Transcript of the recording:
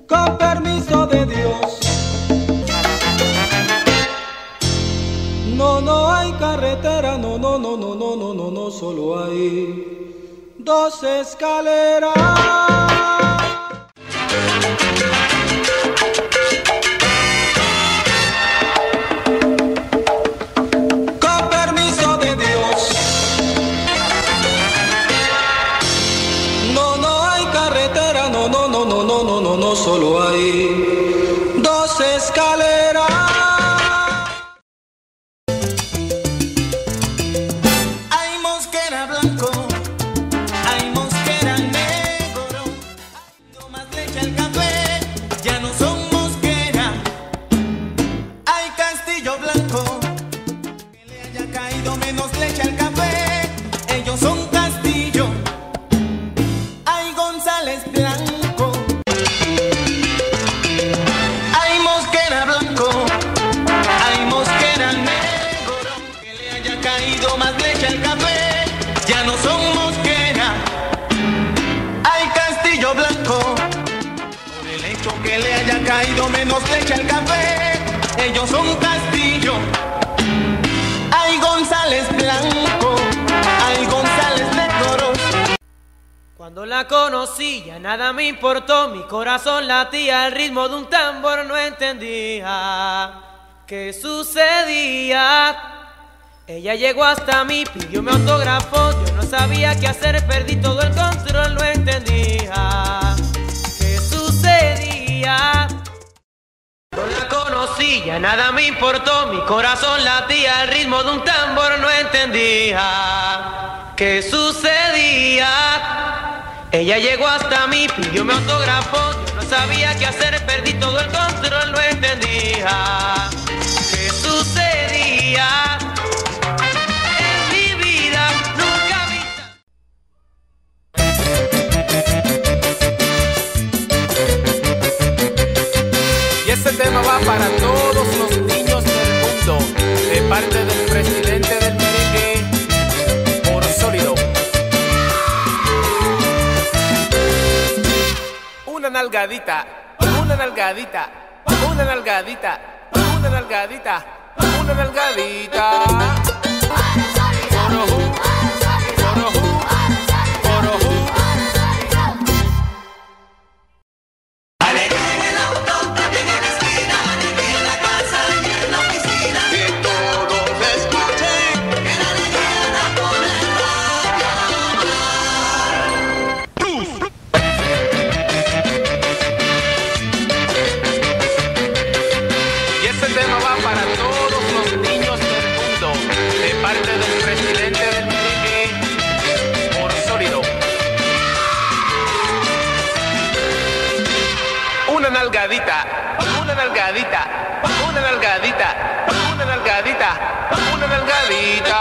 Con permiso de Dios. No, no hay carretera, no, no, no, no, no, no, no, no, solo hay dos escaleras. Con permiso de Dios. No, no hay carretera, no, no, no, no, no, no, no, no, solo hay dos escaleras. Hay mosquera blanco, hay mosquera negro, hay más leche al café, ya no son mosquera. Hay castillo blanco, que le haya caído menos leche al café, ellos son castillo. Hay González blanco, hay mosquera blanco, hay mosquera negro, que le haya caído más leche al café, ya no son mosquera. Hay castillo blanco, por el hecho que le haya caído menos leche al café, ellos son castillo. Hay González blanco, hay González negro. Cuando la conocí ya nada me importó, mi corazón latía al ritmo de un tambor, no entendía qué sucedía. Ella llegó hasta mí, pidió mi autógrafo, yo no sabía qué hacer, perdí todo el control, no entendía qué sucedía. Cuando la conocí ya nada me importó, mi corazón latía al ritmo de un tambor, no entendía qué sucedía. Ella llegó hasta mí, pidió mi autógrafo, yo no sabía qué hacer, perdí todo el control, no entendía qué sucedía. En mi vida nunca vi. Y este tema va para todos los niños del mundo, de parte del presidente del merengue, por Sólido. Una nalgadita, una nalgadita, una nalgadita, una nalgadita, una nalgadita. Orojú, orojú, orojú. Una nalgadita, una nalgadita, una nalgadita, una nalgadita, una nalgadita.